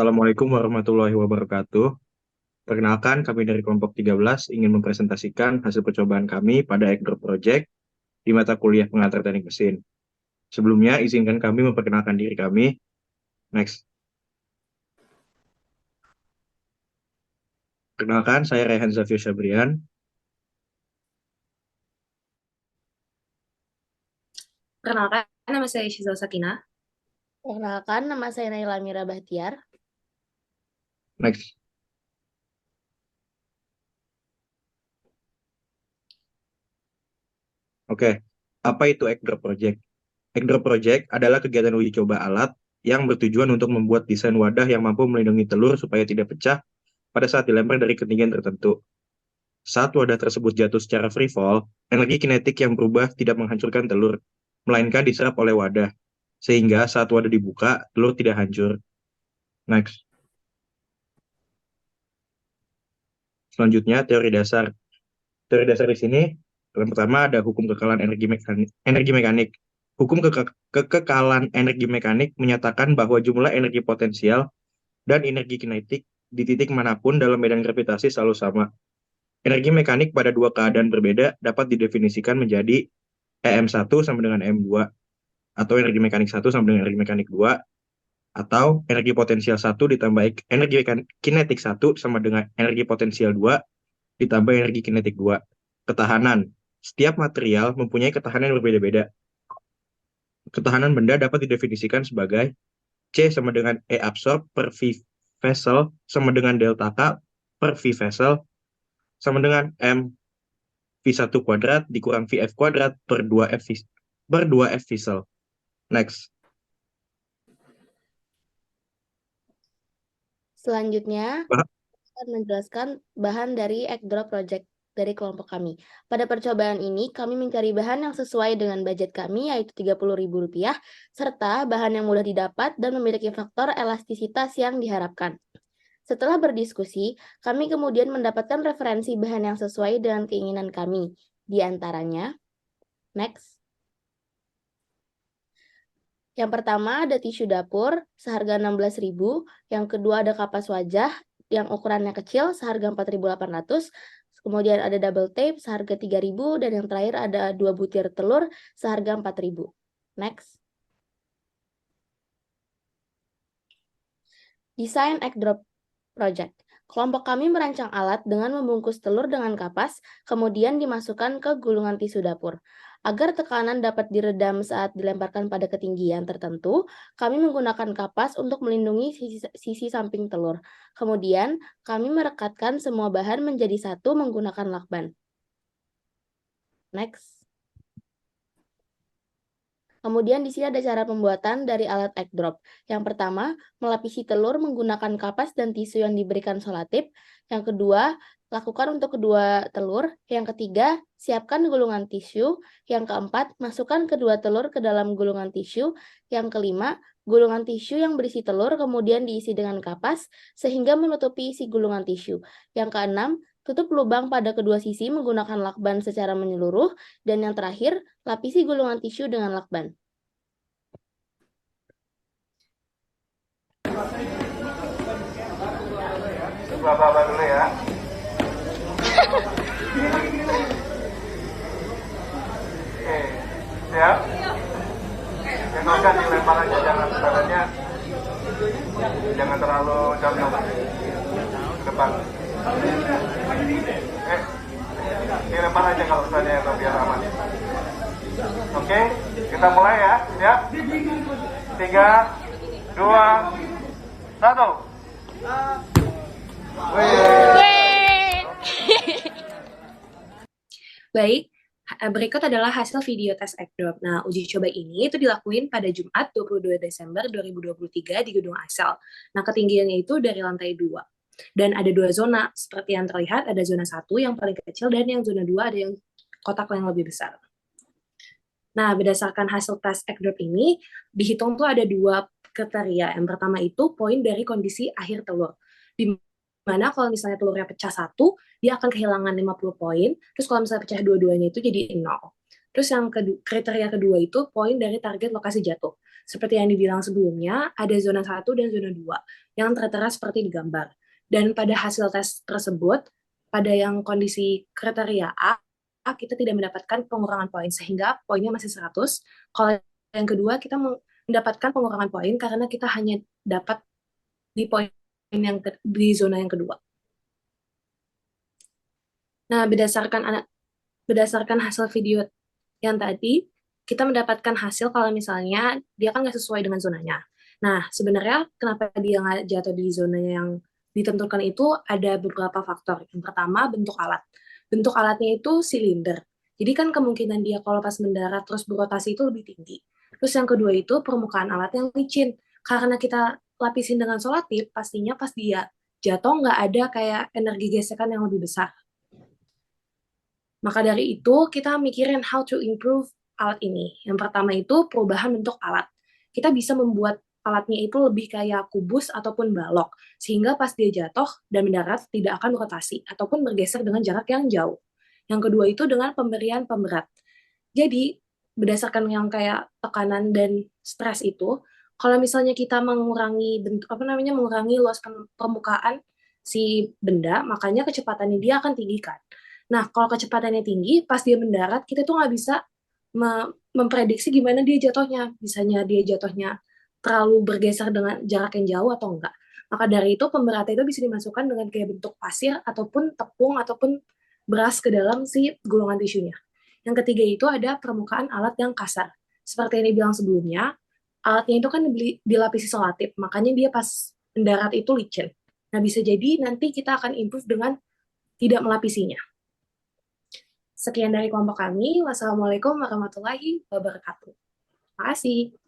Assalamualaikum warahmatullahi wabarakatuh. Perkenalkan, kami dari kelompok 13 ingin mempresentasikan hasil percobaan kami pada Ekdor Project di mata kuliah pengantar teknik mesin. Sebelumnya, izinkan kami memperkenalkan diri kami. Next. Perkenalkan, saya Rehan Zafir Sabrian. Perkenalkan, nama saya Syizal Sakinah. Perkenalkan, nama saya Naila Mira Bahtiar. Next. Oke, apa itu Ekdor Project? Ekdor Project adalah kegiatan uji coba alat yang bertujuan untuk membuat desain wadah yang mampu melindungi telur supaya tidak pecah pada saat dilempar dari ketinggian tertentu. Saat wadah tersebut jatuh secara free fall, energi kinetik yang berubah tidak menghancurkan telur, melainkan diserap oleh wadah. Sehingga saat wadah dibuka, telur tidak hancur. Next. Selanjutnya, teori dasar. Teori dasar di sini, yang pertama ada hukum kekalahan energi mekanik. Hukum kekekalan energi mekanik menyatakan bahwa jumlah energi potensial dan energi kinetik di titik manapun dalam medan gravitasi selalu sama. Energi mekanik pada dua keadaan berbeda dapat didefinisikan menjadi EM1 sama dengan EM2, atau energi mekanik 1 sama dengan energi mekanik 2, atau energi potensial 1 ditambah energi kinetik 1 sama dengan energi potensial 2 ditambah energi kinetik 2. Ketahanan. Setiap material mempunyai ketahanan yang berbeda-beda. Ketahanan benda dapat didefinisikan sebagai C sama dengan E absorb per V vessel sama dengan delta K per V vessel sama dengan M V1 kuadrat dikurang VF kuadrat per 2F vessel. Next. Selanjutnya, Bah- saya akan menjelaskan bahan dari Ekdor Project dari kelompok kami. Pada percobaan ini, kami mencari bahan yang sesuai dengan budget kami, yaitu Rp30.000, serta bahan yang mudah didapat dan memiliki faktor elastisitas yang diharapkan. Setelah berdiskusi, kami kemudian mendapatkan referensi bahan yang sesuai dengan keinginan kami. Di antaranya, next. Yang pertama ada tisu dapur seharga 16.000, yang kedua ada kapas wajah yang ukurannya kecil seharga 4.800, kemudian ada double tape seharga 3.000, dan yang terakhir ada 2 butir telur seharga 4.000. Next. Desain egg drop project. Kelompok kami merancang alat dengan membungkus telur dengan kapas, kemudian dimasukkan ke gulungan tisu dapur. Agar tekanan dapat diredam saat dilemparkan pada ketinggian tertentu, kami menggunakan kapas untuk melindungi sisi samping telur. Kemudian, kami merekatkan semua bahan menjadi satu menggunakan lakban. Next. Kemudian di sini ada cara pembuatan dari alat egg drop. Yang pertama, melapisi telur menggunakan kapas dan tisu yang diberikan solatip. Yang kedua, lakukan untuk kedua telur. Yang ketiga, siapkan gulungan tisu. Yang keempat, masukkan kedua telur ke dalam gulungan tisu. Yang kelima, gulungan tisu yang berisi telur kemudian diisi dengan kapas sehingga menutupi isi gulungan tisu. Yang keenam, tutup lubang pada kedua sisi menggunakan lakban secara menyeluruh. Dan yang terakhir, lapisi gulungan tisu dengan lakban. Bapak dulu ya. Oke, siap? Yang dilempar aja, jangan terlalu condong ke depan. Dilempar aja kalau misalnya itu biar aman. Oke, kita mulai ya, siap? 3, 2, 1. Baik, berikut adalah hasil video tes egg drop. Nah, uji coba ini itu dilakuin pada Jumat 22 Desember 2023 di Gedung Asel. Nah, ketinggiannya itu dari lantai 2. Dan ada 2 zona, seperti yang terlihat ada zona 1 yang paling kecil dan yang zona 2 ada yang kotak yang lebih besar. Nah, berdasarkan hasil tes egg drop ini, dihitung tuh ada 2 kriteria. Yang pertama itu poin dari kondisi akhir telur. Di mana kalau misalnya telurnya pecah 1, dia akan kehilangan 50 poin, terus kalau misalnya pecah dua-duanya itu jadi 0. Terus yang kriteria kedua itu poin dari target lokasi jatuh. Seperti yang dibilang sebelumnya, ada zona 1 dan zona 2 yang tertera seperti di gambar. Dan pada hasil tes tersebut, pada yang kondisi kriteria A, kita tidak mendapatkan pengurangan poin, sehingga poinnya masih 100. Kalau yang kedua, kita mendapatkan pengurangan poin karena kita hanya dapat di poin di zona yang kedua. Nah, berdasarkan hasil video yang tadi, kita mendapatkan hasil kalau misalnya dia kan nggak sesuai dengan zonanya. Nah, sebenarnya kenapa dia nggak jatuh di zona yang ditentukan itu ada beberapa faktor. Yang pertama, bentuk alat. Bentuk alatnya itu silinder. Jadi kan kemungkinan dia kalau pas mendarat terus berotasi itu lebih tinggi. Terus yang kedua itu permukaan alat yang licin. Karena kita lapisin dengan solatip, pastinya pas dia jatuh nggak ada kayak energi gesekan yang lebih besar. Maka dari itu, kita mikirin how to improve alat ini. Yang pertama itu perubahan bentuk alat. Kita bisa membuat alatnya itu lebih kayak kubus ataupun balok, sehingga pas dia jatuh dan mendarat tidak akan berotasi ataupun bergeser dengan jarak yang jauh. Yang kedua itu dengan pemberian pemberat. Jadi, berdasarkan yang kayak tekanan dan stres itu, kalau misalnya kita mengurangi mengurangi luas permukaan si benda, makanya kecepatannya dia akan tinggi kan. Nah, kalau kecepatannya tinggi, pas dia mendarat, kita tuh nggak bisa memprediksi gimana dia jatuhnya. Misalnya dia jatuhnya terlalu bergeser dengan jarak yang jauh atau enggak. Maka dari itu, pemberatnya itu bisa dimasukkan dengan kayak bentuk pasir, ataupun tepung, ataupun beras ke dalam si gulungan tisunya. Yang ketiga itu ada permukaan alat yang kasar. Seperti yang dibilang sebelumnya, alatnya itu kan dilapisi solatip, makanya dia pas mendarat itu licin. Nah, bisa jadi nanti kita akan improve dengan tidak melapisinya. Sekian dari kelompok kami. Wassalamualaikum warahmatullahi wabarakatuh. Terima kasih.